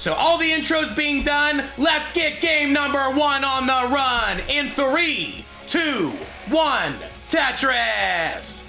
So all the intros being done, let's get game number 1 on the run in 3, 2, 1, Tetris!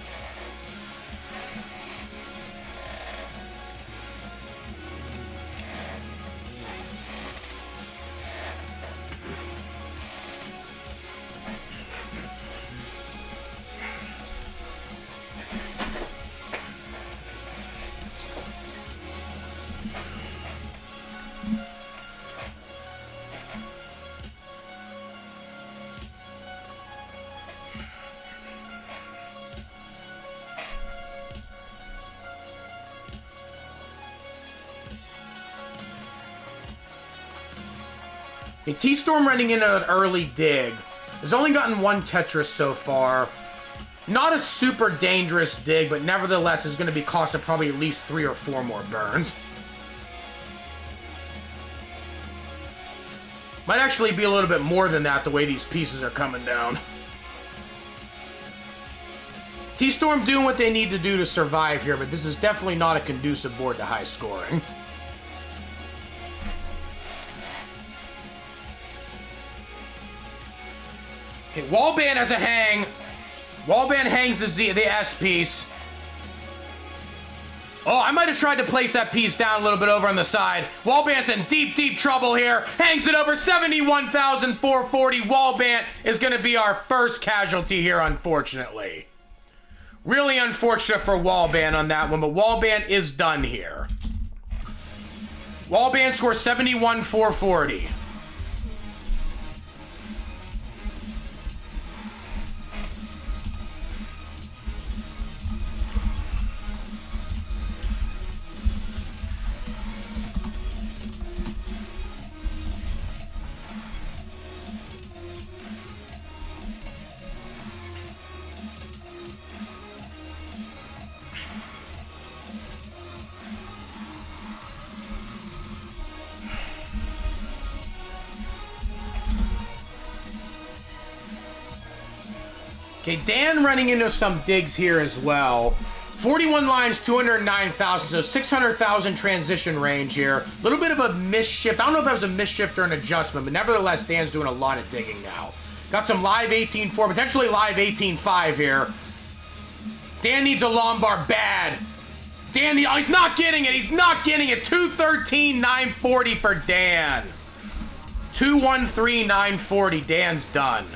Okay, TStorm running into an early dig. Has only gotten 1 Tetris so far. Not a super dangerous dig, but nevertheless is going to be costing probably at least 3 or 4 more burns. Might actually be a little bit more than that the way these pieces are coming down. TStorm doing what they need to do to survive here, but this is definitely not a conducive board to high scoring. Okay, Wallbant has a hang. Wallbant hangs the S piece. Oh, I might have tried to place that piece down a little bit over on the side. Wallbant's in deep, deep trouble here. Hangs it over 71,440. Wallbant is going to be our first casualty here, unfortunately. Really unfortunate for Wallbant on that one, but Wallbant is done here. Wallbant scores 71,440. Okay, Dan running into some digs here as well. 41 lines, 209,000, so 600,000 transition range here. A little bit of a misshift. I don't know if that was a misshift or an adjustment, but nevertheless, Dan's doing a lot of digging now. Got some live 18-4, potentially live 18-5 here. Dan needs a Lombard bad. Dan, he's not getting it. He's not getting it. 213,940 for Dan. 213,940. Dan's done.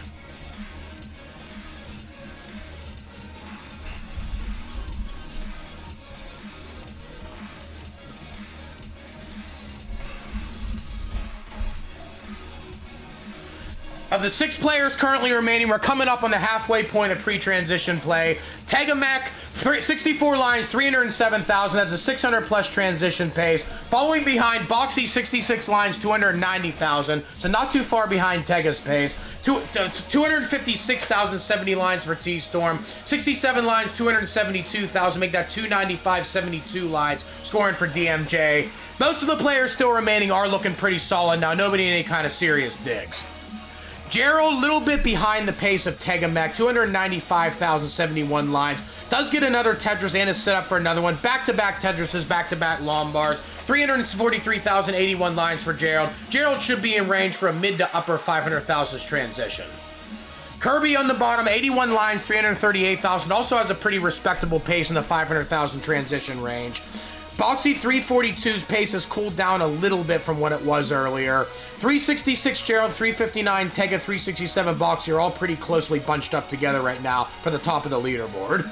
Of the 6 players currently remaining, we're coming up on the halfway point of pre-transition play. Tega 64 lines, 307,000. That's a 600 plus transition pace. Following behind, Boxie, 66 lines, 290,000. So not too far behind Tega's pace. 256,070 lines for TStorm. 67 lines, 272,000. Make that 295,72 lines. Scoring for DMJ. Most of the players still remaining are looking pretty solid now. Nobody in any kind of serious digs. Gerald, a little bit behind the pace of Tega 295,071 lines. Does get another Tetris and is set up for another one. Back-to-back Tetrises, back-to-back Lombards. 343,081 lines for Gerald. Gerald should be in range for a mid to upper 500,000 transition. Kirby on the bottom, 81 lines, 338,000. Also has a pretty respectable pace in the 500,000 transition range. Boxie 342's pace has cooled down a little bit from what it was earlier. 366 Gerald, 359 Tega, 367 Boxie are all pretty closely bunched up together right now for the top of the leaderboard.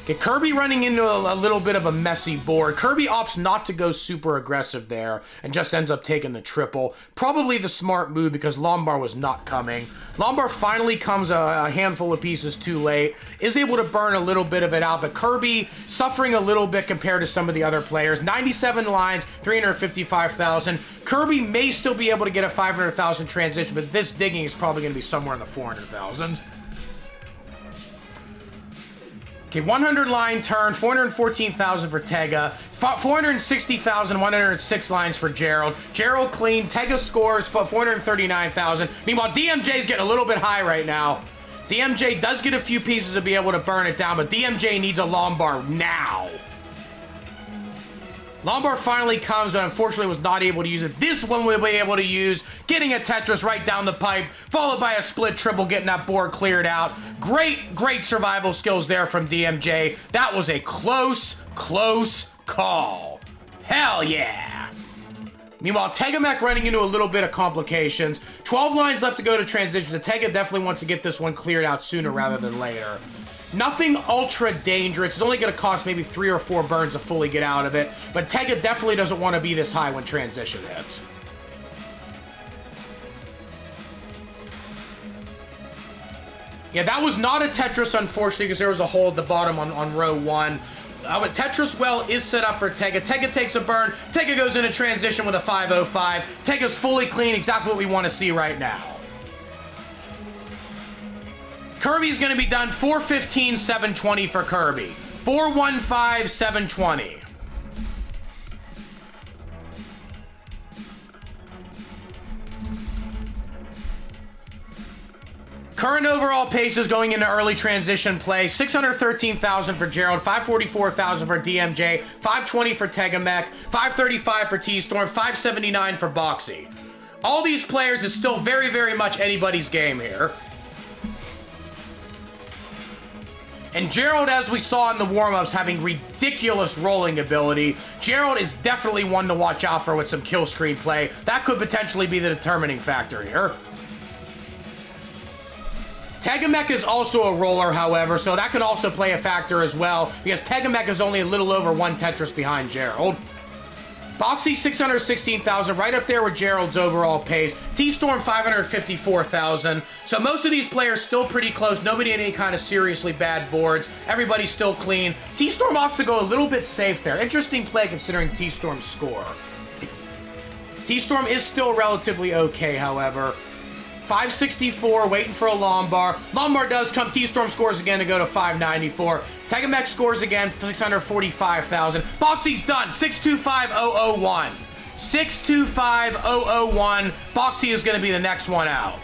Okay, Kirby running into a little bit of a messy board. Kirby opts not to go super aggressive there and just ends up taking the triple. Probably the smart move because Lombard was not coming. Lombard finally comes a handful of pieces too late. Is able to burn a little bit of it out, but Kirby suffering a little bit compared to some of the other players. 97 lines, 355,000. Kirby may still be able to get a 500,000 transition, but this digging is probably going to be somewhere in the 400,000s. Okay, 100 line turn, 414,000 for Tega, 460,000, 106 lines for Gerald. Gerald clean, Tega scores 439,000. Meanwhile, DMJ's getting a little bit high right now. DMJ does get a few pieces to be able to burn it down, but DMJ needs a Lombard now. Lombard finally comes, and unfortunately was not able to use it. This one we'll be able to use, getting a Tetris right down the pipe, followed by a split triple, getting that board cleared out. Great survival skills there from DMJ. That was a close call. Hell yeah. Meanwhile, Tega running into a little bit of complications. 12 lines left to go to transitions, and Tega definitely wants to get this one cleared out sooner rather than later. Nothing ultra dangerous. It's only going to cost maybe 3 or 4 burns to fully get out of it, but Tega definitely doesn't want to be this high when transition hits. Yeah, that was not a Tetris, unfortunately, because there was a hole at the bottom on row 1. But Tetris well is set up for Tega. Tega takes a burn. Tega goes into transition with a 505. Tega's fully clean, exactly what we want to see right now. Kirby's going to be done 415, 720 for Kirby. 415, 720. Current overall pace is going into early transition play. 613,000 for Gerald, 544,000 for DMJ, 520 for Tega, 535 for TStorm, 579 for Boxie. All these players is still very much anybody's game here. And Gerald, as we saw in the warm-ups, having ridiculous rolling ability. Gerald is definitely one to watch out for with some kill screen play. That could potentially be the determining factor here. Tega is also a roller, however, so that could also play a factor as well, because Tega is only a little over 1 Tetris behind Gerald. Boxie, 616,000, right up there with Gerald's overall pace. TStorm, 554,000. So most of these players still pretty close. Nobody in any kind of seriously bad boards. Everybody's still clean. TStorm opts to go a little bit safe there. Interesting play considering TStorm's score. TStorm is still relatively okay, however. 564, waiting for a Lombard. Lombard does come. TStorm scores again to go to 594. Tega scores again, 645,000. Boxie's done, 625001. 625001. Boxie is going to be the next one out.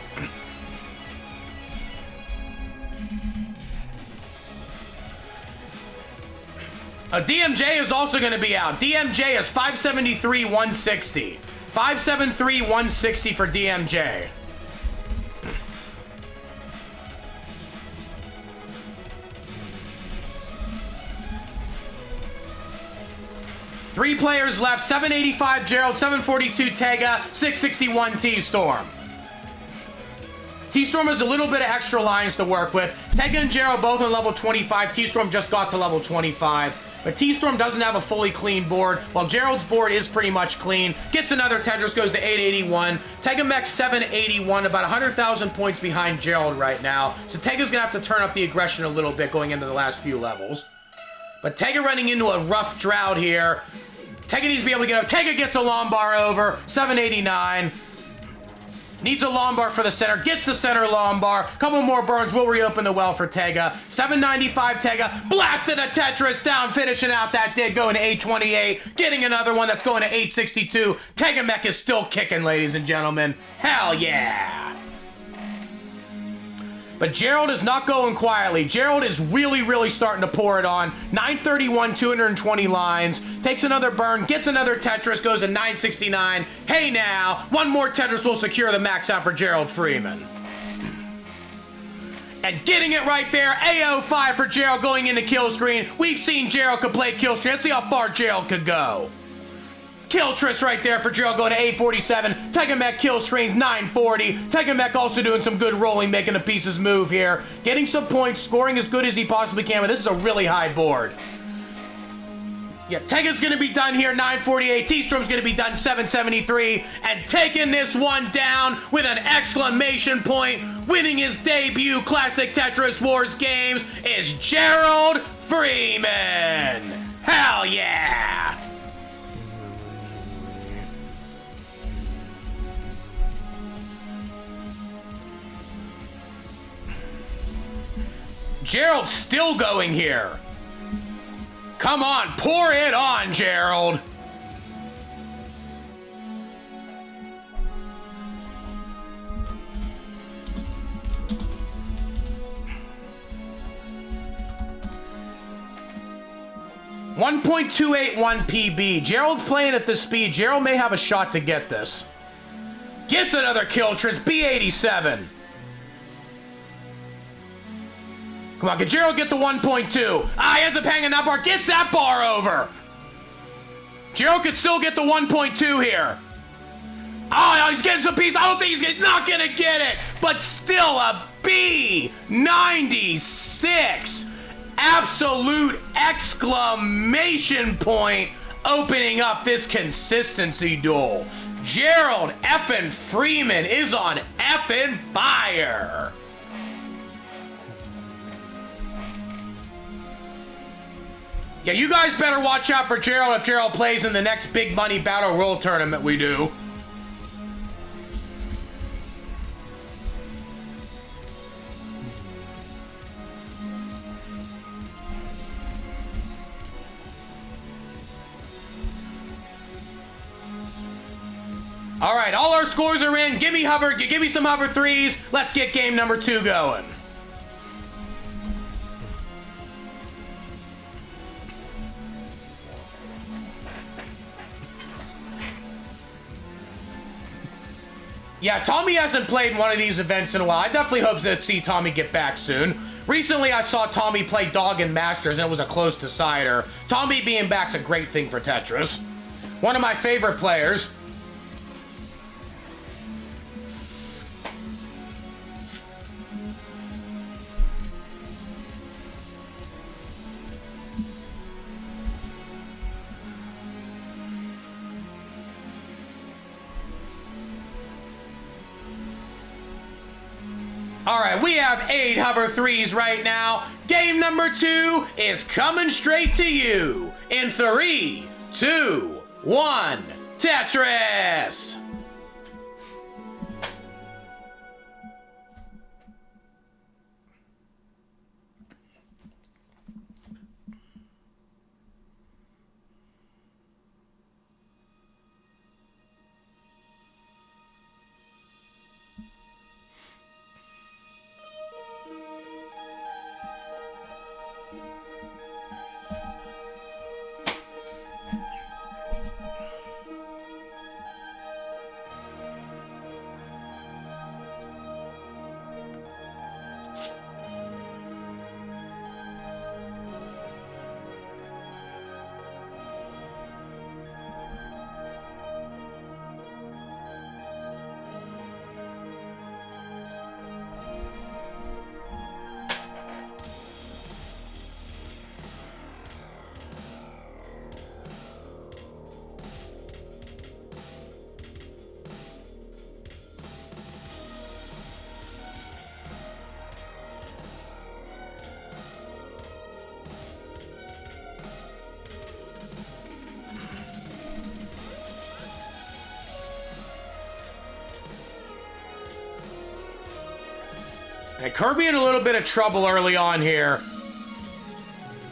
DMJ is also going to be out. DMJ is 573 160. 573 160 for DMJ. 3 players left, 785 Gerald, 742 Tega, 661 TStorm. TStorm has a little bit of extra lines to work with. Tega and Gerald both on level 25. TStorm just got to level 25. But TStorm doesn't have a fully clean board, while Gerald's board is pretty much clean. Gets another Tetris, goes to 881. Tega 781, about 100,000 points behind Gerald right now. So Tega's going to have to turn up the aggression a little bit going into the last few levels. But Tega running into a rough drought here. Tega needs to be able to get up. Tega gets a Lombard over, 789. Needs a Lombard for the center. Gets the center Lombard. Couple more burns will reopen the well for Tega. 795 Tega. Blasted a Tetris down, finishing out that dig, going to 828. Getting another one that's going to 862. Tega is still kicking, ladies and gentlemen. Hell yeah. But Gerald is not going quietly. Gerald is really starting to pour it on. 931, 220 lines. Takes another burn, gets another Tetris, goes to 969. Hey now, one more Tetris will secure the max out for Gerald Freeman. And getting it right there, AO5 for Gerald going into kill screen. We've seen Gerald could play kill screen. Let's see how far Gerald could go. Killtris right there for Gerald going to 847. Tega kill screens 940. Tega also doing some good rolling, making the pieces move here. Getting some points, scoring as good as he possibly can, but this is a really high board. Yeah, Tega's going to be done here, 948. TStorm's going to be done, 773. And taking this one down with an exclamation point, winning his debut Classic Tetris Wars games, is Gerald Freeman. Hell yeah! Gerald's still going here. Come on, pour it on, Gerald. 1.281 PB. Gerald's playing at this speed. Gerald may have a shot to get this. Gets another kill, Tris. B87. Come on, can Gerald get the 1.2? Ah, he ends up hanging that bar. Gets that bar over. Gerald could still get the 1.2 here. Oh, he's getting some piece. I don't think he's not going to get it. But still a B96. Absolute exclamation point opening up this consistency duel. Gerald effing Freeman is on effing fire. Yeah, you guys better watch out for Gerald if Gerald plays in the next big money Battle Royal tournament we do. All right, all our scores are in. Give me some hover threes. Let's get game number 2 going. Yeah, Tommy hasn't played in one of these events in a while. I definitely hope to see Tommy get back soon. Recently, I saw Tommy play Dog and Masters, and it was a close decider. Tommy being back's a great thing for Tetris. One of my favorite players. All right, we have 8 hover threes right now. Game number 2 is coming straight to you in 3, 2, 1, Tetris. And Kirby in a little bit of trouble early on here.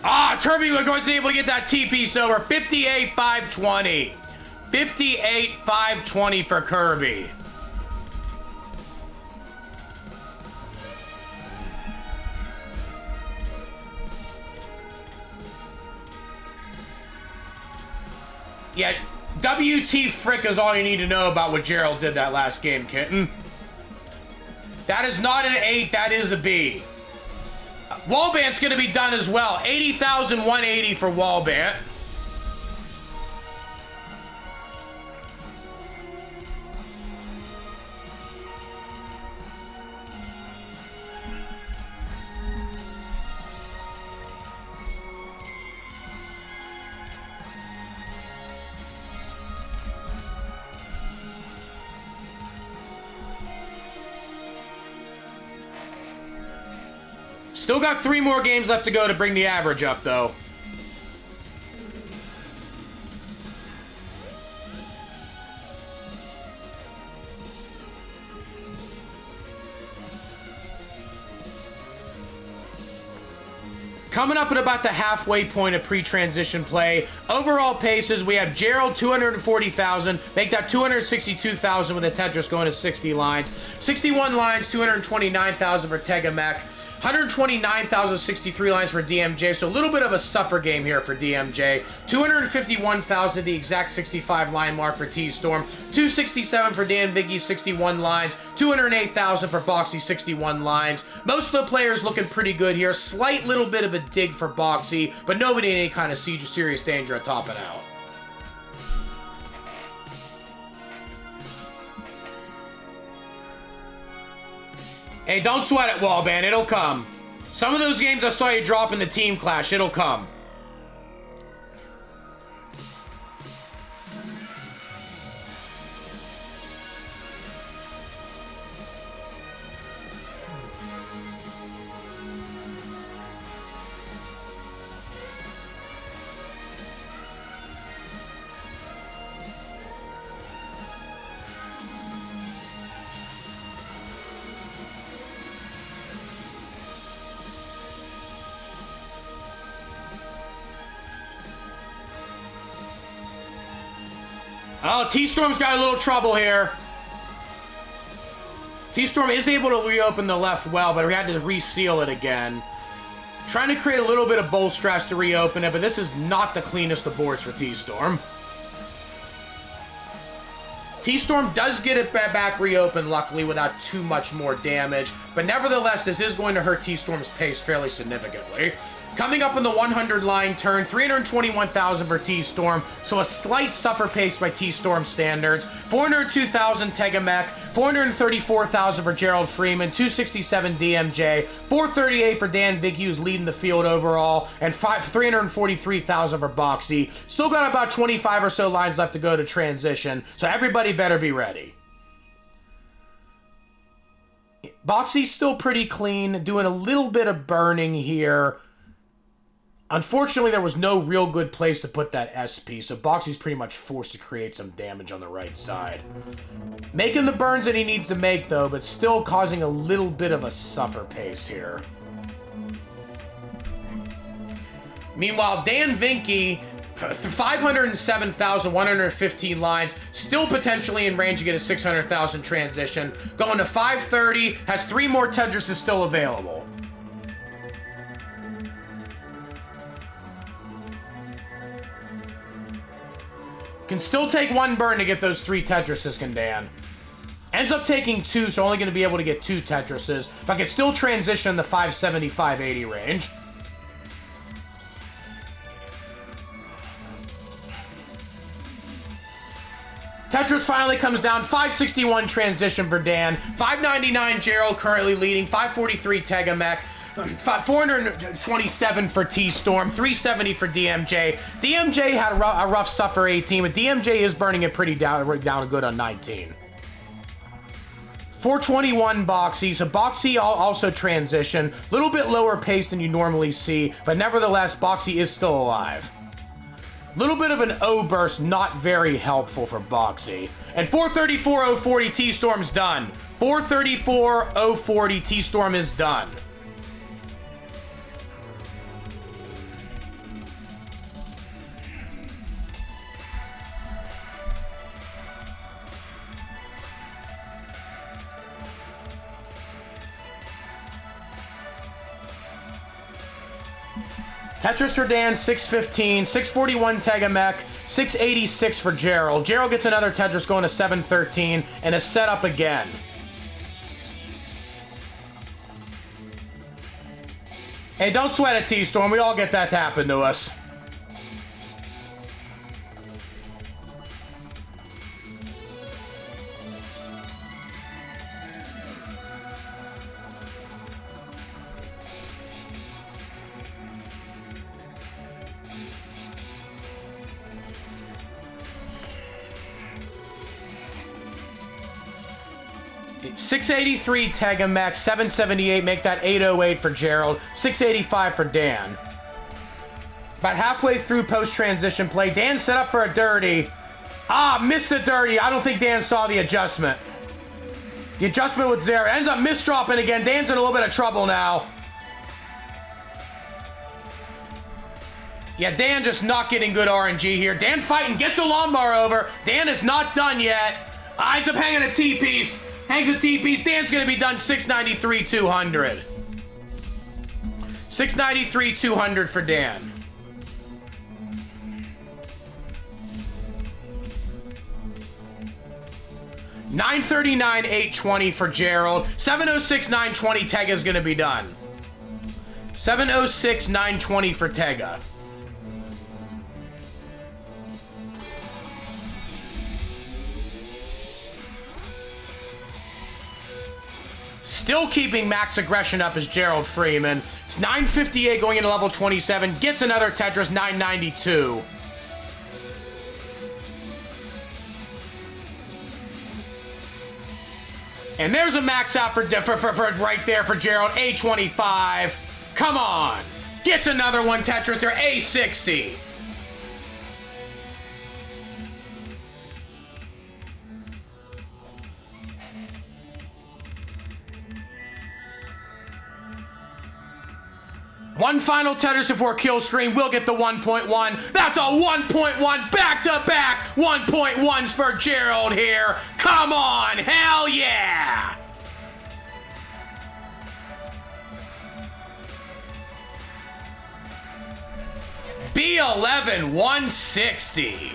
Ah, Kirby wasn't able to get that T-piece over. 58-520. 58-520 for Kirby. Yeah, WT frick is all you need to know about what Gerald did that last game, kitten. That is not an 8, that is a B. Wallbant's going to be done as well. 80,180 for Wallbant. Still got 3 more games left to go to bring the average up, though. Coming up at about the halfway point of pre-transition play. Overall paces, we have Gerald 240,000. Make that 262,000 with the Tetris going to 60 lines. 61 lines, 229,000 for Tega. 129,063 lines for DMJ, so a little bit of a suffer game here for DMJ. 251,000, the exact 65 line mark for TStorm. 267 for Dan Biggie, 61 lines. 208,000 for Boxie, 61 lines. Most of the players looking pretty good here. Slight little bit of a dig for Boxie, but nobody in any kind of serious danger at topping out. Hey, don't sweat it, Wallbant. It'll come. Some of those games I saw you drop in the team clash, it'll come. Oh, TStorm's got a little trouble here. TStorm is able to reopen the left well, but we had to reseal it again. Trying to create a little bit of bowl stress to reopen it, but this is not the cleanest of boards for TStorm. TStorm does get it back reopened, luckily, without too much more damage. But nevertheless, this is going to hurt TStorm's pace fairly significantly. Coming up in the 100 line turn, 321,000 for TStorm, so a slight suffer pace by TStorm standards. 402,000 Tega Mech, 434,000 for Gerald Freeman, 267 DMJ, 438 for Dan Big Hughes leading the field overall, and 343,000 for Boxie. Still got about 25 or so lines left to go to transition, so everybody better be ready. Boxie's still pretty clean, doing a little bit of burning here. Unfortunately, there was no real good place to put that SP, so Boxie's pretty much forced to create some damage on the right side. Making the burns that he needs to make, though, but still causing a little bit of a suffer pace here. Meanwhile, Dan Vinky, 507,115 lines, still potentially in range to get a 600,000 transition. Going to 530, has 3 more Tetris's still available. Can still take 1 burn to get those 3 Tetrises, can Dan. Ends up taking 2, so only going to be able to get 2 Tetrises, but can still transition in the 570-580 range. Tetris finally comes down, 561 transition for Dan, 599 Gerald currently leading, 543 Tega Mech, 427 for TStorm, 370 for DMJ. DMJ had a rough suffer 18, but DMJ is burning it pretty down good on 19. 421 Boxie, so Boxie also transition. A little bit lower pace than you normally see, but nevertheless, Boxie is still alive. Little bit of an O burst, not very helpful for Boxie. And 434-040, TStorm's done. 434-040, TStorm is done. Tetris for Dan, 615, 641 Tega Mech, 686 for Gerald. Gerald gets another Tetris going to 713, and a setup again. Hey, don't sweat it, TStorm. We all get that to happen to us. $683 Tega Mech, 778, make that 808 for Gerald, 685 for Dan. About halfway through post-transition play, Dan set up for a dirty. Missed the dirty. I don't think Dan saw the adjustment. The adjustment was there. Ends up misdropping again. Dan's in a little bit of trouble now. Yeah, Dan just not getting good RNG here. Dan fighting, gets a lawnmower over. Dan is not done yet. Ends up hanging a T-piece. Hangs a T-piece. Dan's going to be done 693, 200. 693, 200 for Dan. $939, $820 for Gerald. $706, $920. Tega's gonna be done. $706, $920 for Tega. Still keeping max aggression up is Gerald Freeman. It's $958 going into level 27. Gets another Tetris, $992. And there's a max out for right there for Gerald, A25. Come on. Gets another one, Tetris, there, A60. One final Tetris before kill screen. We'll get the 1.1. That's a 1.1 back-to-back 1.1s for Gerald here. Come on, hell yeah! B11 160.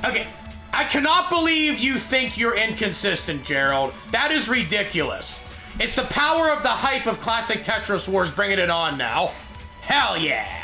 Okay, I cannot believe you think you're inconsistent, Gerald. That is ridiculous. It's the power of the hype of classic Tetris Wars bringing it on now. Hell yeah!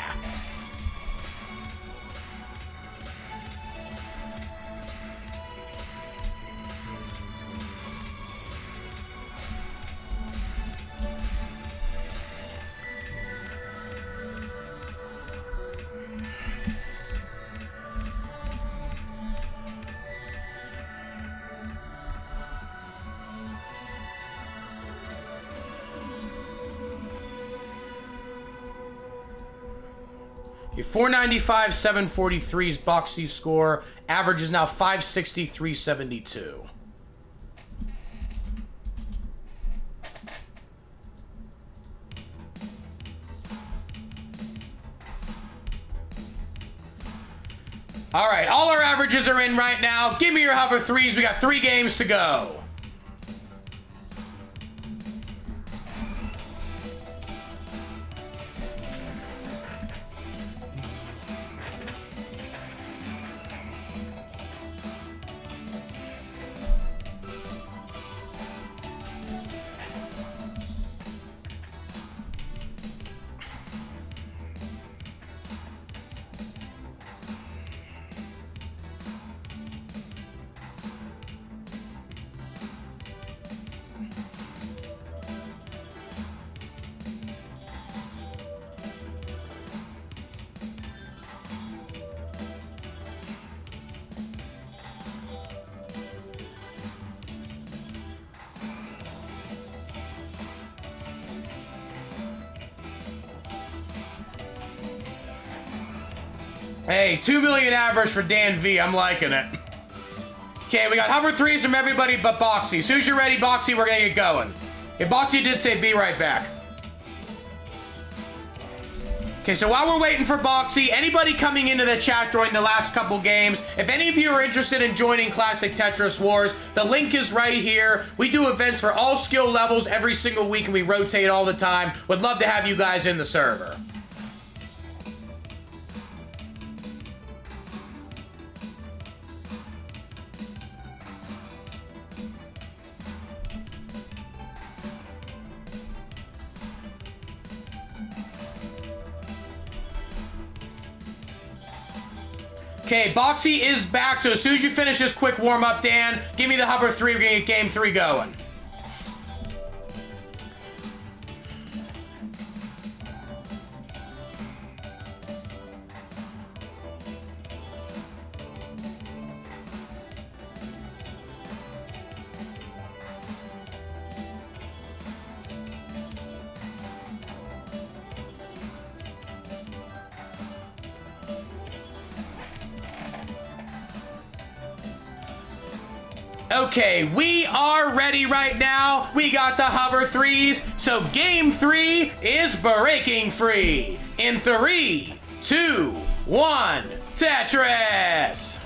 Your 495, 743's Boxie score. Average is now 560, 372. All right, all our averages are in right now. Give me your hover threes. We got 3 games to go. Hey, 2 million average for Dan V. I'm liking it. Okay, we got hover threes from everybody but Boxie. As soon as you're ready, Boxie, we're gonna get going. Okay, Boxie did say be right back. Okay, so while we're waiting for Boxie, anybody coming into the chat during the last couple games, if any of you are interested in joining Classic Tetris Wars, the link is right here. We do events for all skill levels every single week, and we rotate all the time. Would love to have you guys in the server. Okay, Boxie is back, so as soon as you finish this quick warm-up, Dan, give me the hover three. We're gonna get game 3 going. Okay, we are ready right now. We got the hover threes. So game 3 is breaking free. In 3, 2, 1, Tetris.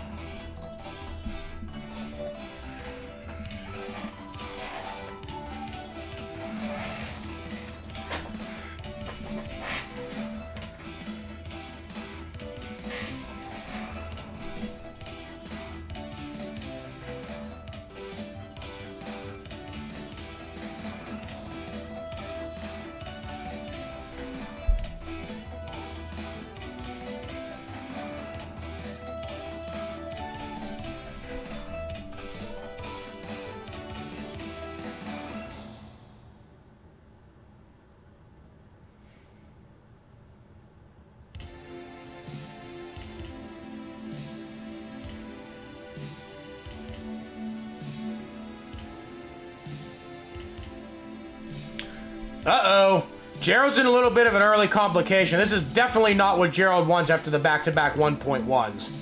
Uh-oh. Gerald's in a little bit of an early complication. This is definitely not what Gerald wants after the back-to-back 1.1s.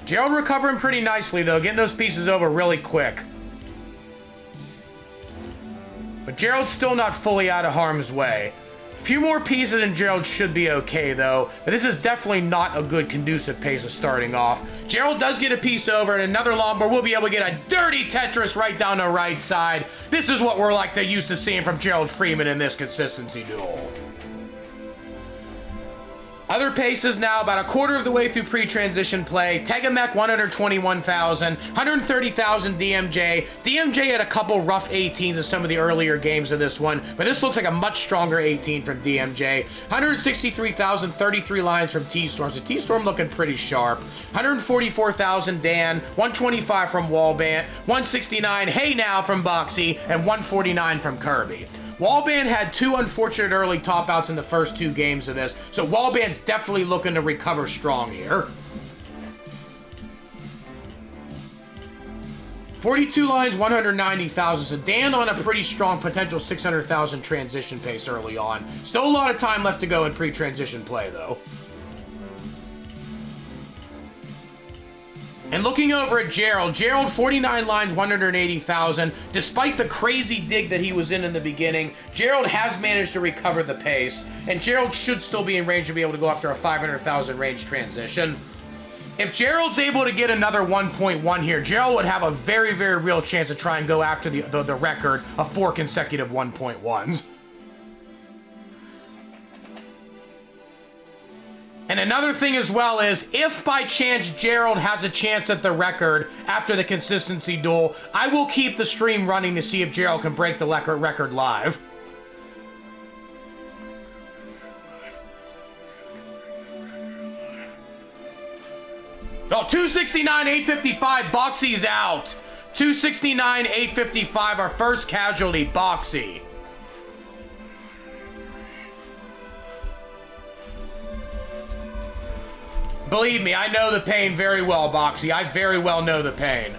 Gerald recovering pretty nicely, though, getting those pieces over really quick. But Gerald's still not fully out of harm's way. A few more pieces and Gerald should be okay, though. But this is definitely not a good conducive pace of starting off. Gerald does get a piece over, and another Lombard will be able to get a dirty Tetris right down the right side. This is what we're like to used to seeing from Gerald Freeman in this consistency duel. Other paces now, about a quarter of the way through pre-transition play. Tega mech 121,000, 130,000 DMJ. DMJ had a couple rough 18s in some of the earlier games of this one, but this looks like a much stronger 18 from DMJ. 163,000, 33 lines from TStorm. So TStorm looking pretty sharp. 144,000 Dan, 125 from Wallbant, 169 Hey Now from Boxie, and 149 from Kirby. Wallbant had 2 unfortunate early top outs in the first 2 games of this, so Wallbant's definitely looking to recover strong here. 42 lines, 190,000, so Dan on a pretty strong potential 600,000 transition pace early on. Still a lot of time left to go in pre-transition play, though. And looking over at Gerald, 49 lines, 180,000. Despite the crazy dig that he was in the beginning, Gerald has managed to recover the pace, and Gerald should still be in range to be able to go after a 500,000 range transition. If Gerald's able to get another 1.1 here, Gerald would have a very, very real chance to try and go after the record of 4 consecutive 1.1s. And another thing as well is, if by chance Gerald has a chance at the record after the consistency duel, I will keep the stream running to see if Gerald can break the record live. Oh, 269, 855, Boxie's out. 269, 855, our first casualty, Boxie. Believe me, I know the pain very well, Boxie. I very well know the pain.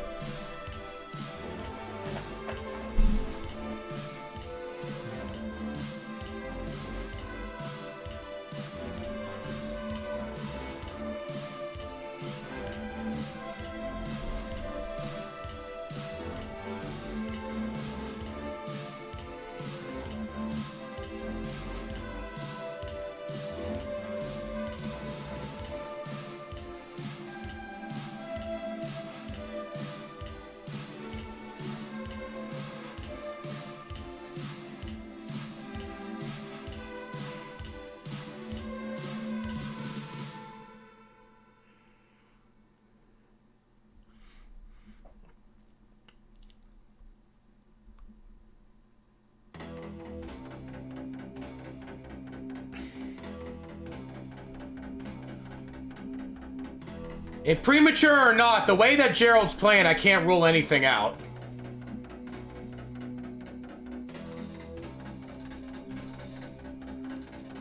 And premature or not, the way that Gerald's playing, I can't rule anything out.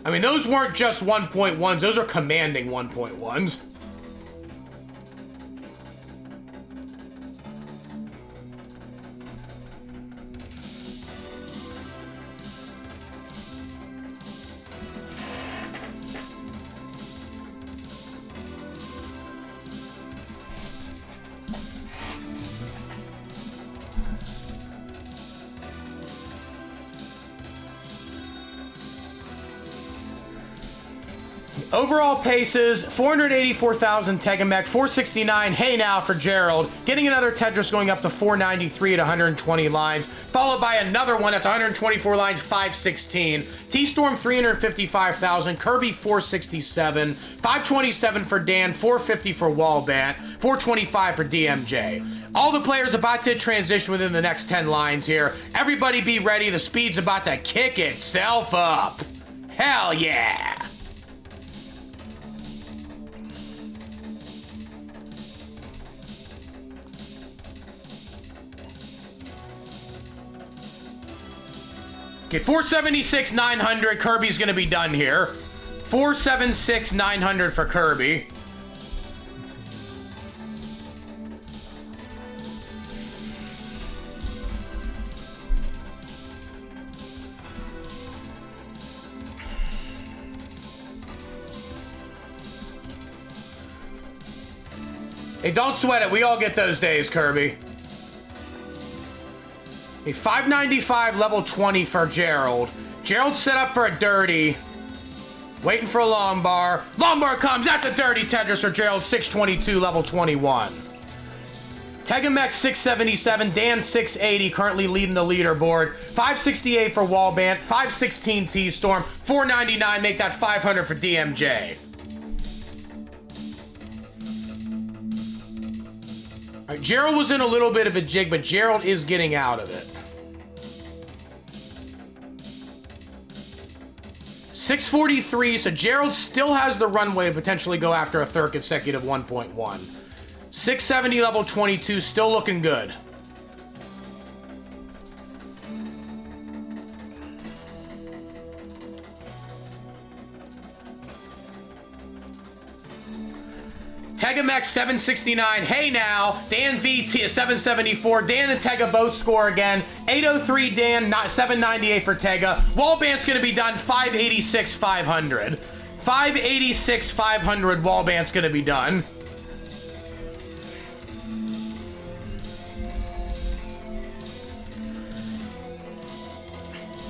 I mean, those weren't just 1.1s, those are commanding 1.1s. Overall paces, 484,000 Tega 469 Hey Now for Gerald. Getting another Tetris going up to 493 at 120 lines. Followed by another one that's 124 lines, 516. TStorm 355,000. Kirby 467. 527 for Dan. 450 for Wallbant. 425 for DMJ. All the players about to transition within the next 10 lines here. Everybody be ready. The speed's about to kick itself up. Hell yeah! Okay, 476, 900. Kirby's going to be done here. 476, 900 for Kirby. Hey, don't sweat it. We all get those days, Kirby. A 595 level 20 for Gerald. Gerald set up for a dirty. Waiting for a long bar. Long bar comes. That's a dirty Tetris for Gerald. 622 level 21. Tega 677. Dan 680 currently leading the leaderboard. 568 for Wallbant. 516 TStorm. 499 make that 500 for DMJ. All right, Gerald was in a little bit of a jig, but Gerald is getting out of it. 643, so Gerald still has the runway to potentially go after a third consecutive 1.1. 670 level 22, still looking good. Tega 769, Hey Now. Dan VT 774. Dan and Tega both score again. 803 Dan, 798 for Tega. Wallbant's gonna be done 586, 500. 586, 500. Wallbant's gonna be done.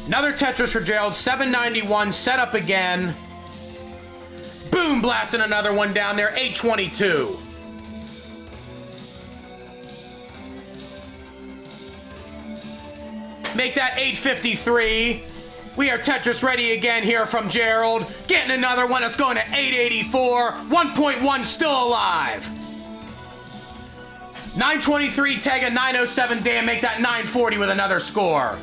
Another Tetris for Gerald, 791, set up again. Boom, blasting another one down there, 822. Make that 853. We are Tetris ready again here from Gerald. Getting another one, it's going to 884. 1.1 still alive. 923 Tega, 907 Dan, make that 940 with another score.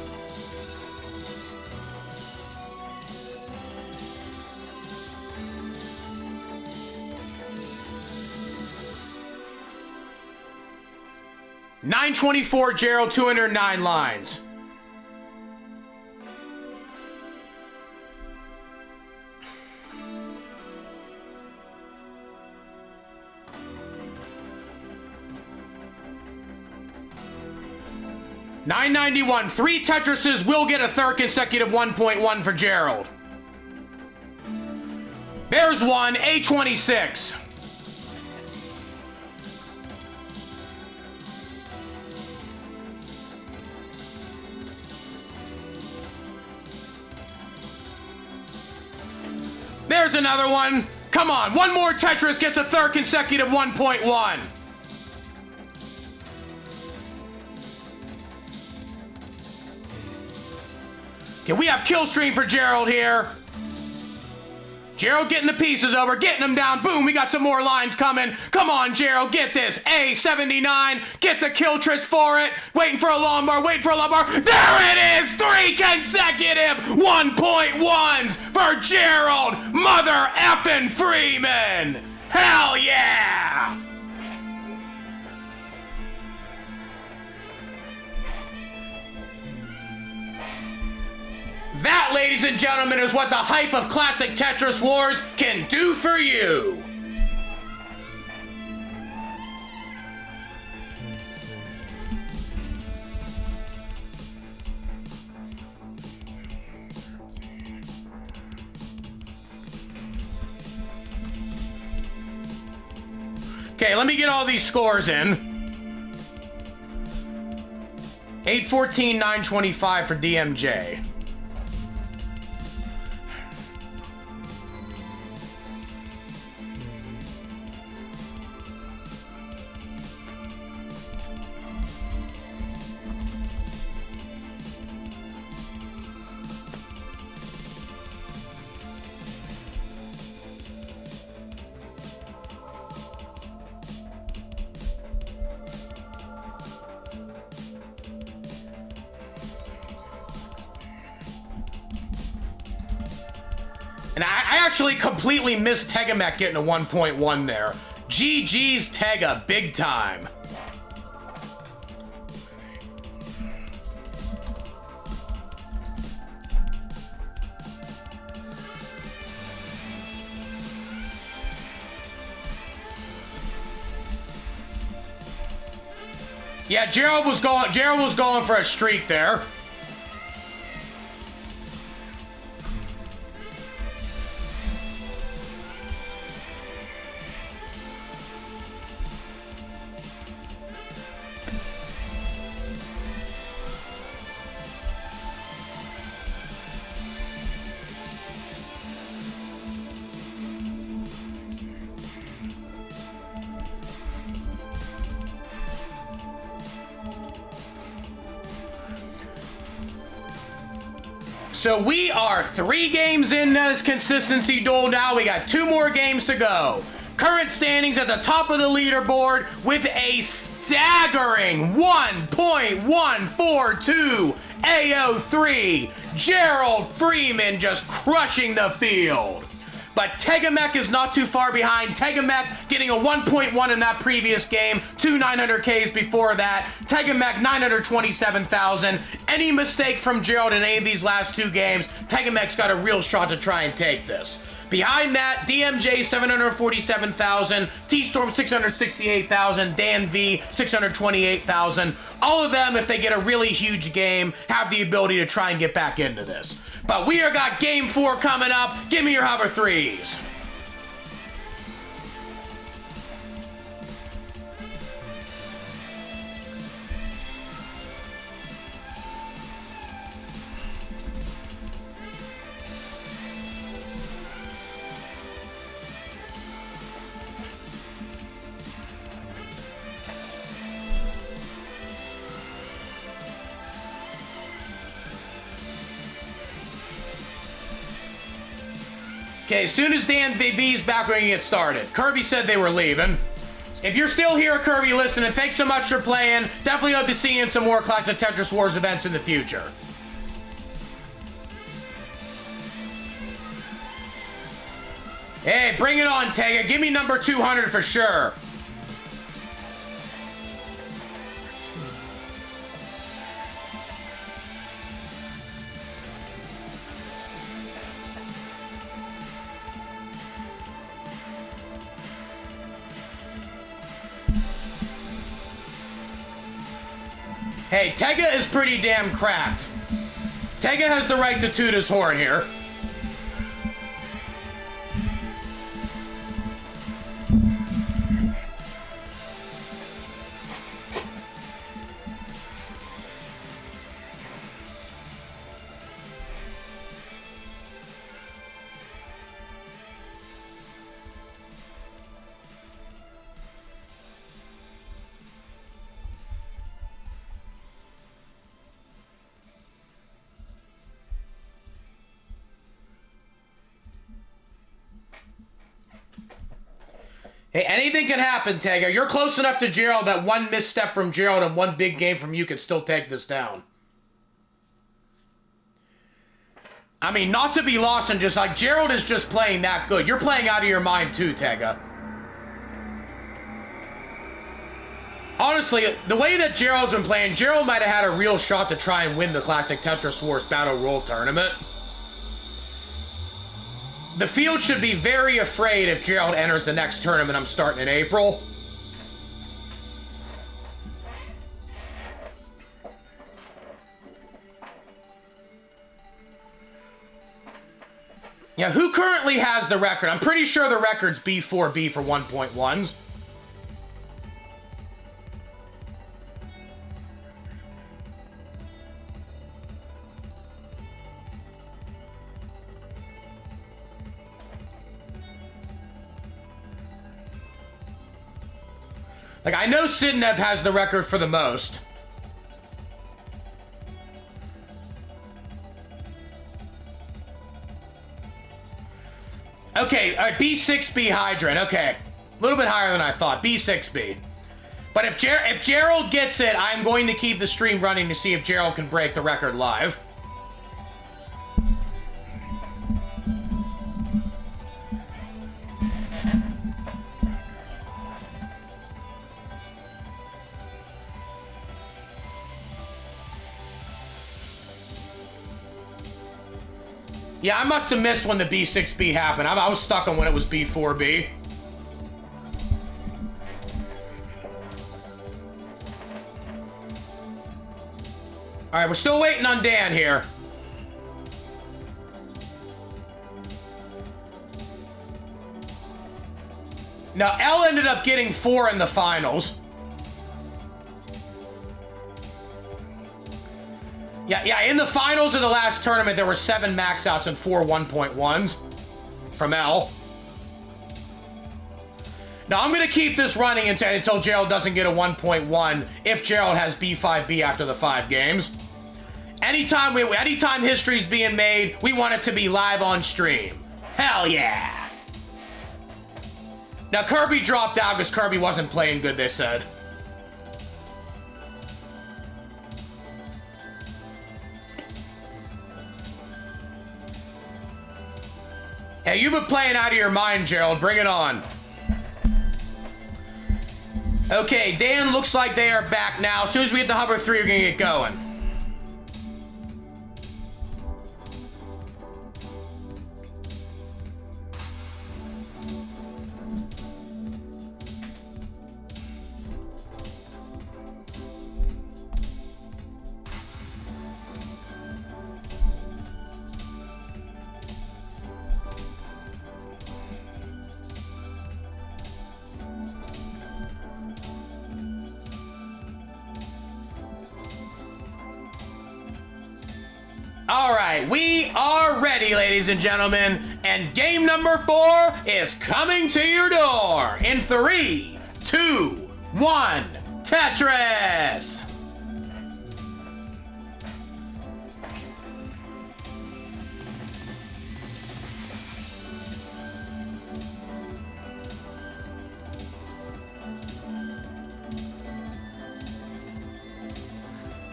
$924 Gerald, 209 lines. $991. 3 Tetrises will get a third consecutive 1.1 for Gerald. There's one, A26. There's another one. Come on, one more Tetris gets a third consecutive 1.1. Okay, we have kill stream for Gerald here. Gerald getting the pieces over, getting them down. Boom, we got some more lines coming. Come on, Gerald, get this. A79, get the kill tris for it. Waiting for a long bar, waiting for a long bar. There it is, 3 consecutive 1.1s for Gerald, mother effing Freeman. Hell yeah! That, ladies and gentlemen, is what the hype of Classic Tetris Wars can do for you. Okay, let me get all these scores in. 814, 925 for DMJ. And I actually completely missed Tega getting a 1.1 there. GG's Tega, big time. Yeah, Gerald was going for a streak there. So we are 3 games in this consistency duel now. We got 2 more games to go. Current standings at the top of the leaderboard with a staggering 1.142 AO3. Gerald Freeman just crushing the field. But Tega is not too far behind. Tega getting a 1.1 in that previous game. 2 900Ks before that. Tega 927,000. Any mistake from Gerald in any of these last 2 games, Tega got a real shot to try and take this. Behind that, DMJ 747,000, TStorm 668,000, Dan V 628,000. All of them, if they get a really huge game, have the ability to try and get back into this. But we are got game 4 coming up. Give me your hover 3s. Okay, as soon as Dan V's back, we're gonna get started. Kirby said they were leaving. If you're still here, Kirby, listening, thanks so much for playing. Definitely hope to see you in some more Classic Tetris Wars events in the future. Hey, bring it on, Tega. Give me number 200 for sure. Hey, Tega is pretty damn cracked. Tega has the right to toot his horn here. Hey, anything can happen, Tega. You're close enough to Gerald that one misstep from Gerald and one big game from you could still take this down. I mean, not to be lost and just like, Gerald is just playing that good. You're playing out of your mind too, Tega. Honestly, the way that Gerald's been playing, Gerald might have had a real shot to try and win the Classic Tetris Wars Battle Royale Tournament. The field should be very afraid if Gerald enters the next tournament I'm starting in April. Yeah, who currently has the record? I'm pretty sure the record's B4B for 1.1s. Like, I know Sidnev has the record for the most. Okay, B6B Hydrant. Okay, a little bit higher than I thought. B6B. But if Gerald gets it, I'm going to keep the stream running to see if Gerald can break the record live. Yeah, I must have missed when the B6B happened. I was stuck on when it was B4B. All right, we're still waiting on Dan here. Now, L ended up getting 4 in the finals. Yeah, in the finals of the last tournament, there were 7 max outs and 4 1.1s from L. Now, I'm going to keep this running until Gerald doesn't get a 1.1 if Gerald has B5B after the 5 games. Anytime history's being made, we want it to be live on stream. Hell yeah! Now, Kirby dropped out because Kirby wasn't playing good, they said. Hey, you've been playing out of your mind, Gerald. Bring it on. Okay, Dan looks like they are back now. As soon as we hit the Hover 3, we're going to get going. All right, we are ready, ladies and gentlemen, and game number 4 is coming to your door in 3, 2, 1, Tetris!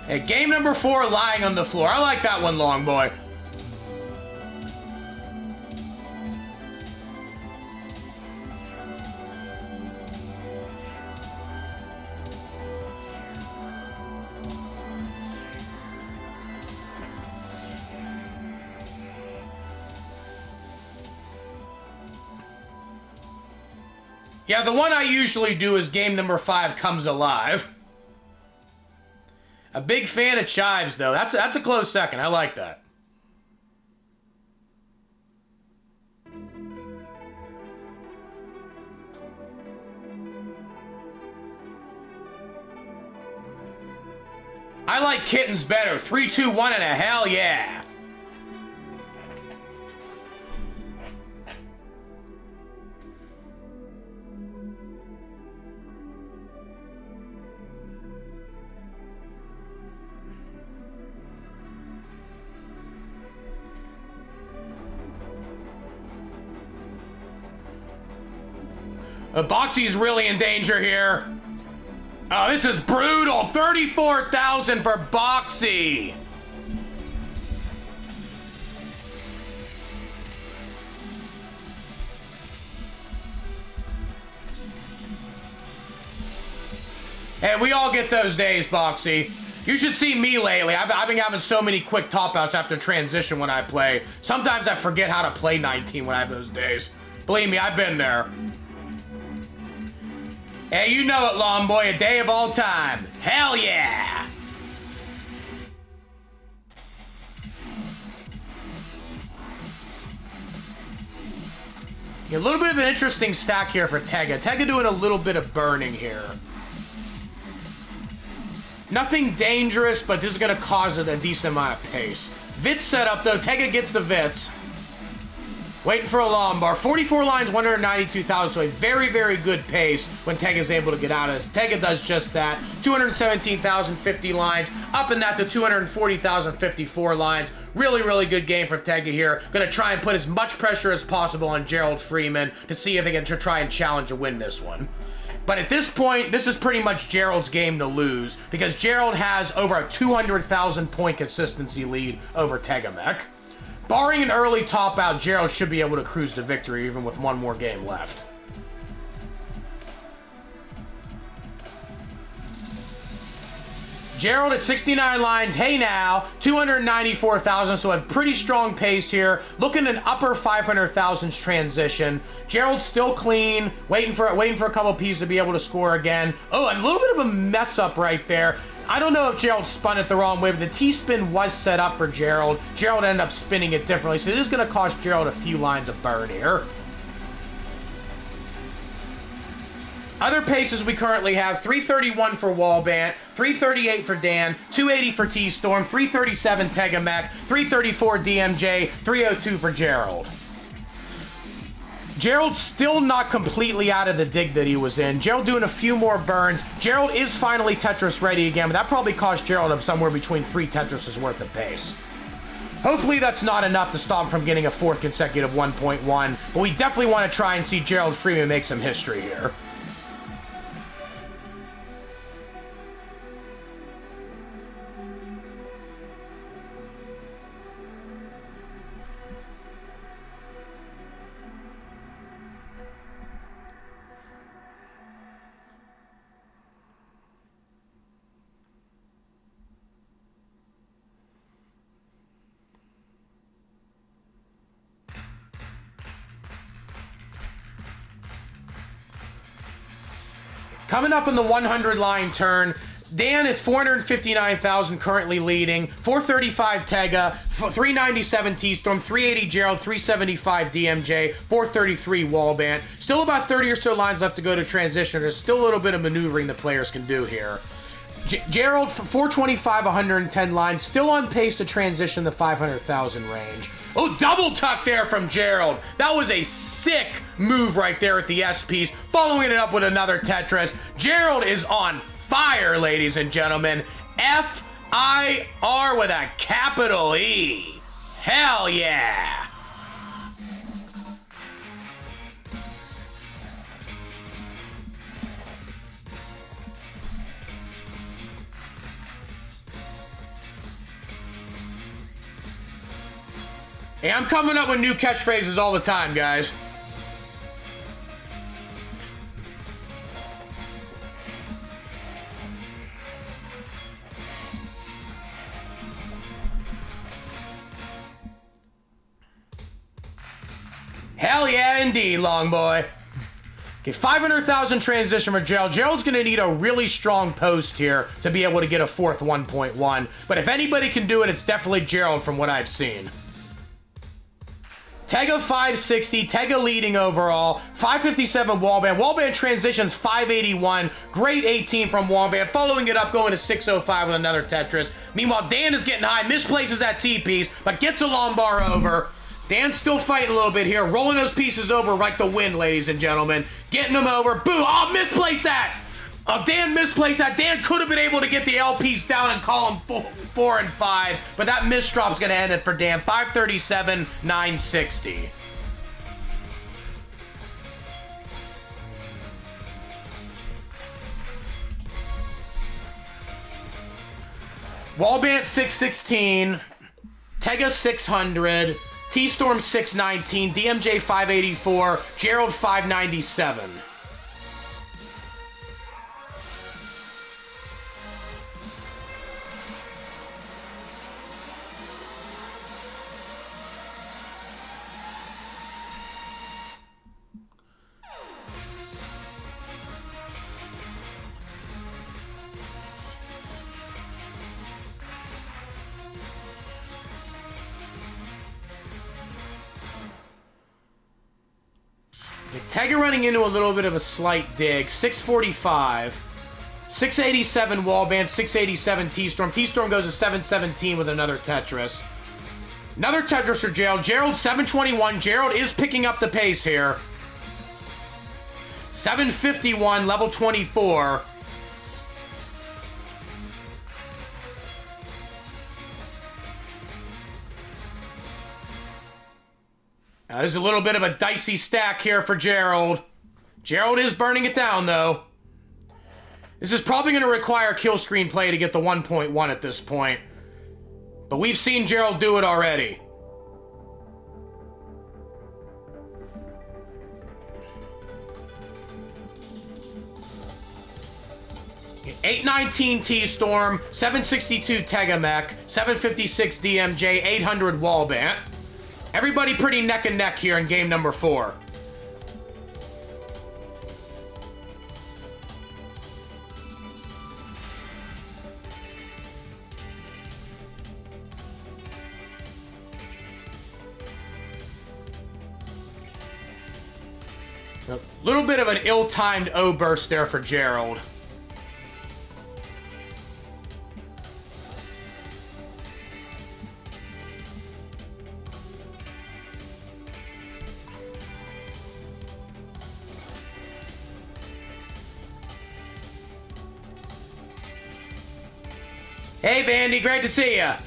Hey, game number 4, lying on the floor. I like that one, long boy. Yeah, the one I usually do is game number 5 comes alive. A big fan of chives, though. That's a close second. I like that. I like kittens better. 3, 2, 1, and a hell yeah. Boxie's really in danger here. Oh, this is brutal. 34,000 for Boxie. Hey, we all get those days, Boxie. You should see me lately. I've been having so many quick top outs after transition when I play. Sometimes I forget how to play 19 when I have those days. Believe me, I've been there. Hey, you know it, long boy, a day of all time. Hell yeah! A little bit of an interesting stack here for Tega. Tega doing a little bit of burning here. Nothing dangerous, but this is going to cause it a decent amount of pace. Vits set up, though. Tega gets the Vits. Waiting for a Lombard. 44 lines, 192,000, so a very, very good pace when Tega's able to get out of this. Tega does just that. 217,050 lines, up in that to 240,054 lines. Really, really good game from Tega here. Gonna try and put as much pressure as possible on Gerald Freeman to see if he can try and challenge and win this one. But at this point, this is pretty much Gerald's game to lose, because Gerald has over a 200,000 point consistency lead over Tegamech. Barring an early top out, Gerald should be able to cruise to victory even with one more game left. Gerald at 69 lines. Hey now, 294,000, so a pretty strong pace here. Looking at an upper 500,000s transition. Gerald's still clean, waiting for a couple pieces to be able to score again. Oh, and a little bit of a mess up right there. I don't know if Gerald spun it the wrong way, but the T-spin was set up for Gerald. Gerald ended up spinning it differently, so this is going to cost Gerald a few lines of burn here. Other paces we currently have, 331 for Wallbant, 338 for Dan, 280 for TStorm, 337 Tega Mech, 334 DMJ, 302 for Gerald. Gerald's still not completely out of the dig that he was in. Gerald doing a few more burns. Gerald is finally Tetris ready again, but that probably cost Gerald somewhere between 3 Tetris's worth of pace. Hopefully that's not enough to stop him from getting a 4th consecutive 1.1, but we definitely want to try and see Gerald Freeman make some history here. Coming up in the 100 line turn, Dan is 459,000 currently leading, 435 Tega, 397 TStorm, 380 Gerald, 375 DMJ, 433 Wallbant. Still about 30 or so lines left to go to transition. There's still a little bit of maneuvering the players can do here. Gerald, 425, 110 lines, still on pace to transition the 500,000 range. Oh, double tuck there from Gerald. That was a sick move right there at the S-piece, following it up with another Tetris. Gerald is on fire, ladies and gentlemen. F-I-R with a capital E. Hell yeah. Hey, I'm coming up with new catchphrases all the time, guys. Hell yeah, indeed, long boy. Okay, 500,000 transition for Gerald. Gerald's going to need a really strong post here to be able to get a 4th 1.1. But if anybody can do it, it's definitely Gerald from what I've seen. Tega 560, Tega leading overall, 557 Wallbant. Wallbant transitions 581, great 18 from Wallbant, following it up going to 605 with another Tetris. Meanwhile, Dan is getting high, misplaces that T-piece, but gets a long bar over. Dan's still fighting a little bit here, rolling those pieces over like the wind, ladies and gentlemen. Getting them over, boom, oh, misplaced that! Dan misplaced that. Dan could have been able to get the L piece down and call him 4 and 5, but that misdrop's going to end it for Dan. 537, 960. Wallbant 616, Tega 600, TStorm 619, DMJ 584, Gerald 597. Tega running into a little bit of a slight dig. 645. 687 Wallbant, 687 TStorm. TStorm goes to 717 with another Tetris. Another Tetris for Gerald. Gerald 721. Gerald is picking up the pace here. 751, level 24. Now, there's a little bit of a dicey stack here for Gerald. Gerald is burning it down, though. This is probably going to require kill screen play to get the 1.1 at this point. But we've seen Gerald do it already. 819 TStorm, 762 Tega mech, 756 DMJ, 800 Wallbant. Everybody pretty neck and neck here in game number 4. A little bit of an ill-timed O burst there for Gerald. Hey, Vandy, great to see ya.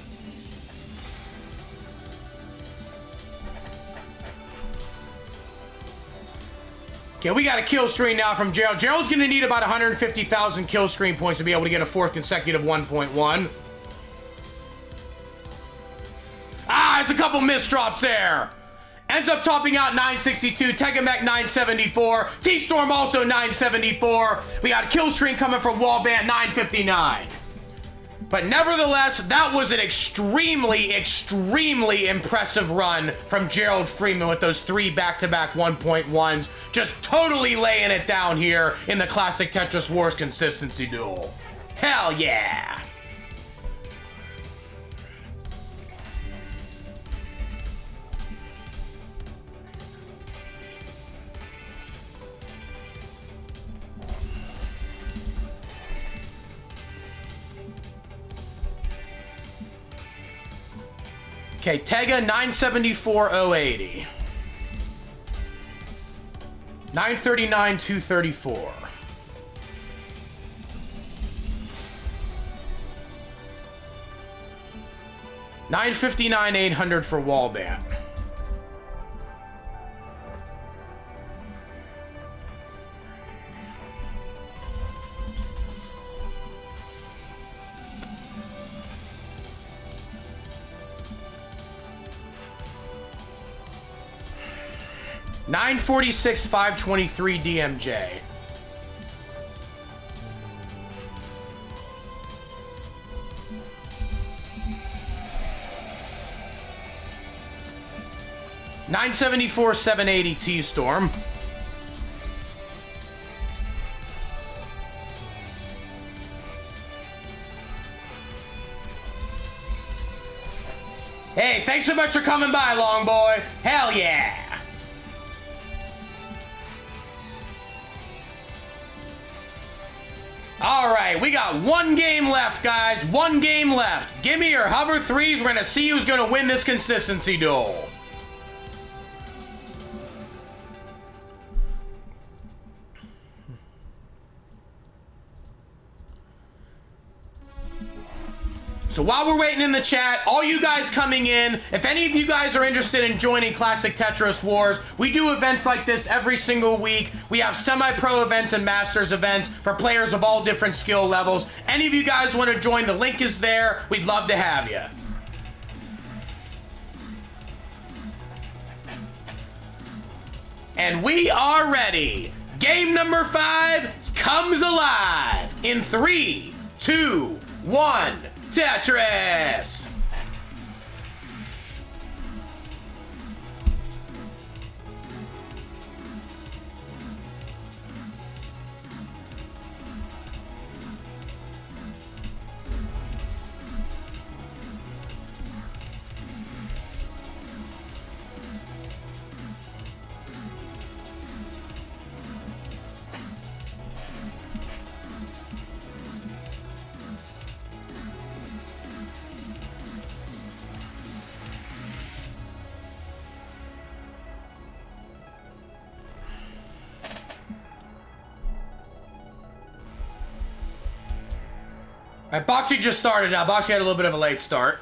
Okay, we got a kill screen now from Gerald. Gerald's going to need about 150,000 kill screen points to be able to get a 4th consecutive 1.1. Ah, there's a couple misdrops there. Ends up topping out 962, Tega mech 974, TStorm also 974. We got a kill screen coming from Wallbant 959. But nevertheless, that was an extremely, extremely impressive run from Gerald Freeman with those 3 back-to-back 1.1s. Just totally laying it down here in the Classic Tetris Wars consistency duel. Hell yeah! Okay, Tega 974,080. 939,234. $959,800 for Wallbant. $946,523 DMJ. $974,780 TStorm. Hey, thanks so much for coming by, long boy. Hell yeah. All right, we got 1 game left, guys. 1 game left. Give me your hover 3s. We're going to see who's going to win this consistency duel. So while we're waiting in the chat, all you guys coming in, if any of you guys are interested in joining Classic Tetris Wars, we do events like this every single week. We have semi-pro events and masters events for players of all different skill levels. Any of you guys want to join, the link is there. We'd love to have you. And we are ready. Game number 5 comes alive in 3, 2, 1. Tetris! All right, Boxie just started now. Boxie had a little bit of a late start.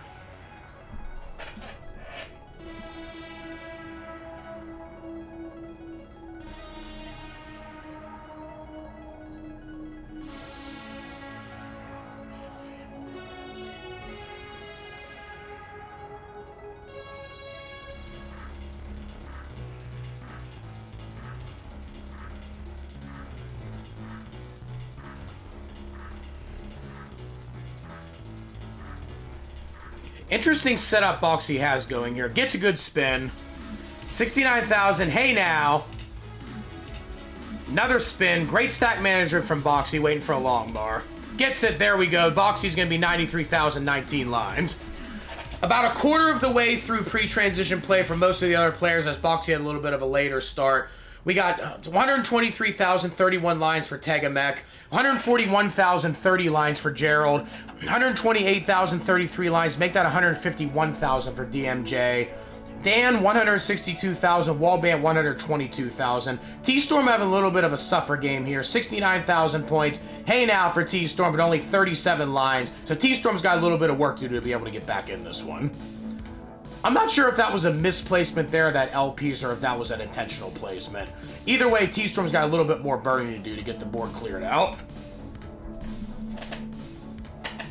Interesting setup Boxie has going here. Gets a good spin. 69,000. Hey now. Another spin. Great stack management from Boxie, waiting for a long bar. Gets it. There we go. Boxie's going to be 93,019 lines. About a quarter of the way through pre-transition play for most of the other players, as Boxie had a little bit of a later start. We got 123,031 lines for Tega, 141,030 lines for Gerald, 128,033 lines. Make that 151,000 for DMJ. Dan, 162,000. Wallbant, 122,000. TStorm having a little bit of a suffer game here. 69,000 points. Hey now for TStorm, but only 37 lines. So TStorm's got a little bit of work to do to be able to get back in this one. I'm not sure if that was a misplacement there, that LPs, or if that was an intentional placement. Either way, TStorm's got a little bit more burning to do to get the board cleared out.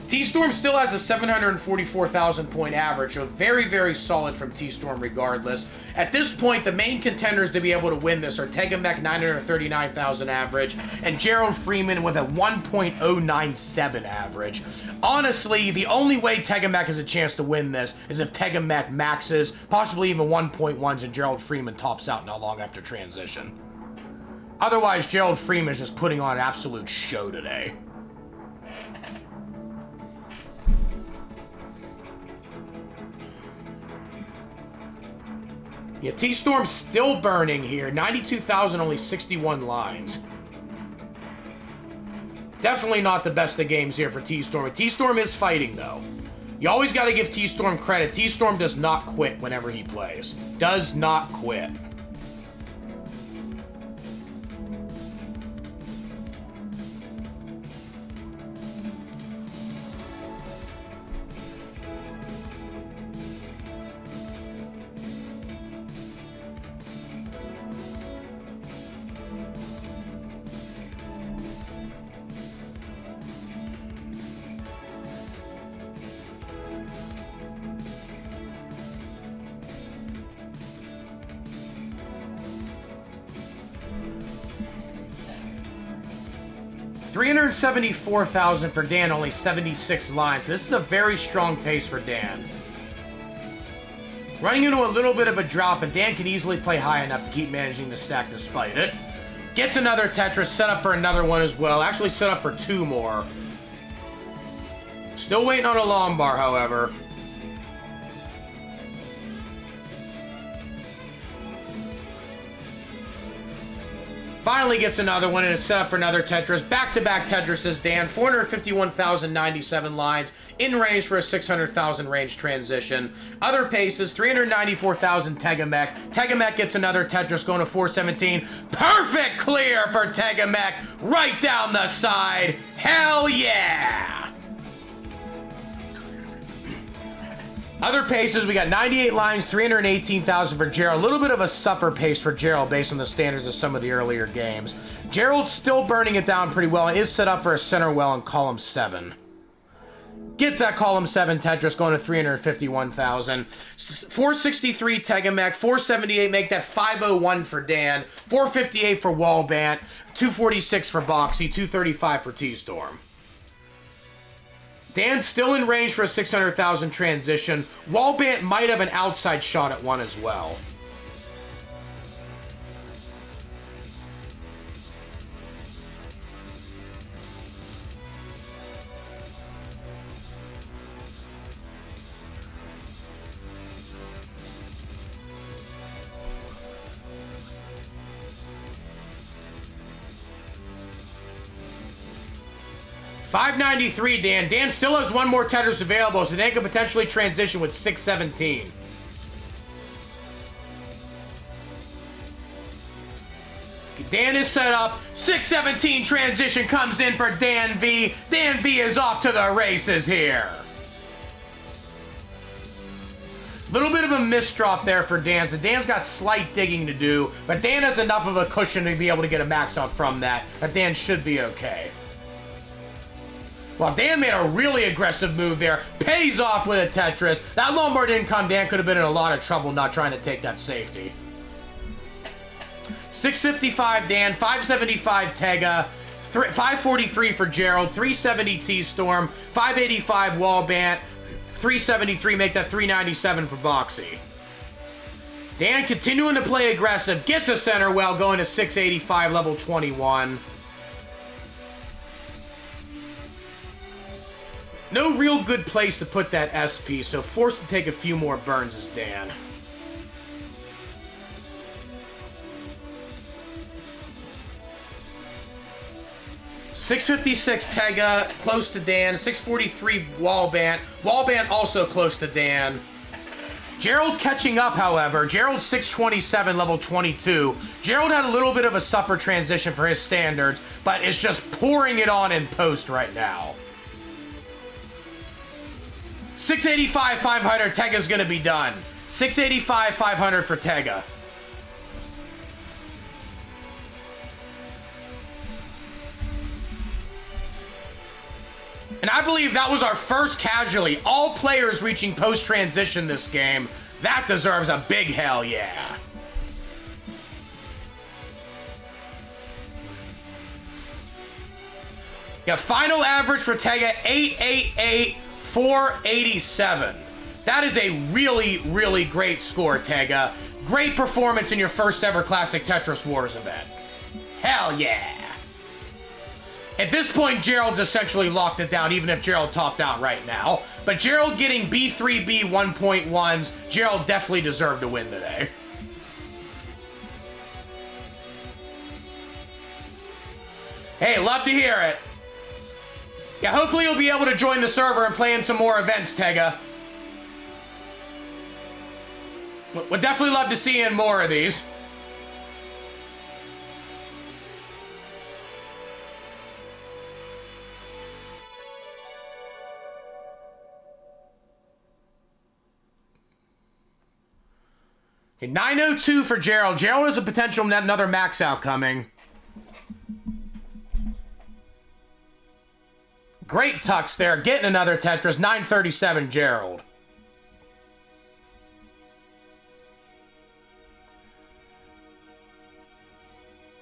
TStorm still has a 744,000 point average, so very, very solid from TStorm regardless. At this point, the main contenders to be able to win this are Tega 939,000 average, and Gerald Freeman with a 1.097 average. Honestly, the only way Tega has a chance to win this is if Tega maxes, possibly even 1.1s, and Gerald Freeman tops out not long after transition. Otherwise, Gerald Freeman is just putting on an absolute show today. Yeah, TStorm's still burning here. 92,000, only 61 lines. Definitely not the best of games here for TStorm. TStorm is fighting, though. You always got to give TStorm credit. TStorm does not quit whenever he plays. Does not quit. $374,000 for Dan, only 76 lines. This is a very strong pace for Dan. Running into a little bit of a drop, but Dan can easily play high enough to keep managing the stack despite it. Gets another Tetris, set up for another one as well. Actually set up for two more. Still waiting on a long bar, however. Finally gets another one, and it's set up for another Tetris. Back-to-back Tetrises, Dan. 451,097 lines. In range for a 600,000 range transition. Other paces, 394,000 Tega. Tega gets another Tetris, going to 417. Perfect clear for Tega. Right down the side. Hell yeah! Other paces, we got 98 lines, 318,000 for Gerald. A little bit of a suffer pace for Gerald based on the standards of some of the earlier games. Gerald's still burning it down pretty well and is set up for a center well in column 7. Gets that column 7 Tetris, going to 351,000. 463 Tega, 478, make that 501 for Dan. 458 for Wallbant. 246 for Boxie. 235 for TStorm. Dan's still in range for a 600,000 transition. Wallbant might have an outside shot at one as well. $593, Dan. Dan still has one more Tetris available, so Dan could potentially transition with 617. Dan is set up. 617 transition comes in for Dan V. Dan V is off to the races here. Little bit of a misdrop there for Dan, so Dan's got slight digging to do, but Dan has enough of a cushion to be able to get a max out from that Dan should be okay. Well, Dan made a really aggressive move there. Pays off with a Tetris. That long bar didn't come. Dan could have been in a lot of trouble not trying to take that safety. 655 Dan, 575 Tega, 543 for Gerald, 370 TStorm, 585 Wallbant, 373, make that 397 for Boxie. Dan continuing to play aggressive, gets a center well, going to 685, level 21. No real good place to put that SP, so forced to take a few more burns is Dan. .656 Tega, close to Dan. 643 Wallbant. Wallbant also close to Dan. Gerald catching up, however. Gerald 627, level 22. Gerald had a little bit of a suffer transition for his standards, but is just pouring it on in post right now. 685, 500, Tega's gonna be done. 685, 500 for Tega. And I believe that was our first casualty. All players reaching post-transition this game. That deserves a big hell yeah. Yeah, final average for Tega, 888, 487. That is a really, really great score, Tega. Great performance in your first ever Classic Tetris Wars event. Hell yeah. At this point, Gerald's essentially locked it down, even if Gerald topped out right now. But Gerald getting B3B 1.1s, Gerald definitely deserved to win today. Hey, love to hear it. Yeah, hopefully you'll be able to join the server and play in some more events, Tega. Would definitely love to see you in more of these. Okay, 902 for Gerald. Gerald has a potential another max out coming. Great tucks there. Getting another Tetris. 937 Gerald.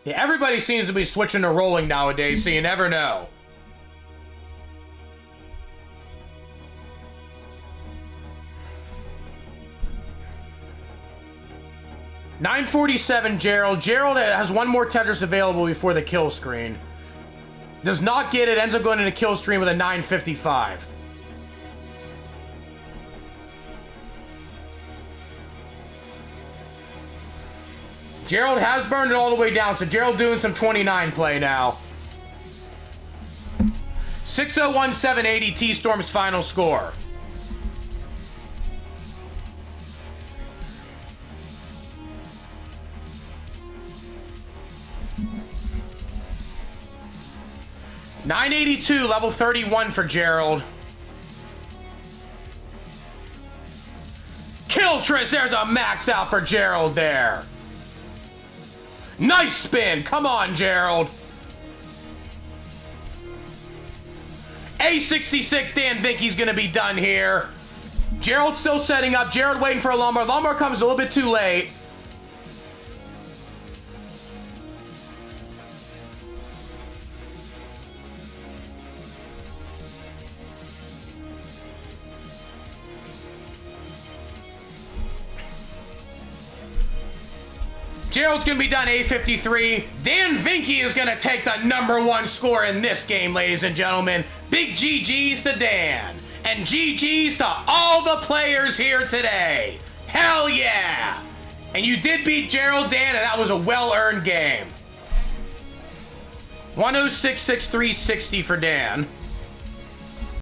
Yeah, everybody seems to be switching to rolling nowadays, so you never know. $947 Gerald. Gerald has one more Tetris available before the kill screen. Does not get it, ends up going into kill screen with a 955. Gerald has burned it all the way down, so Gerald doing some 29 play now. 601-780 TStorm's final score. $982, level 31 for Gerald. Killtris, there's a max out for Gerald there. Nice spin, come on, Gerald. A66, Dan Vinky's gonna be done here. Gerald still setting up, Gerald waiting for a Lombard. Lombard comes a little bit too late. Gerald's gonna be done A53. Dan Vinky is gonna take the #1 score in this game, ladies and gentlemen. Big GG's to Dan. And GG's to all the players here today. Hell yeah! And you did beat Gerald, Dan, and that was a well-earned game. 106.6360 for Dan.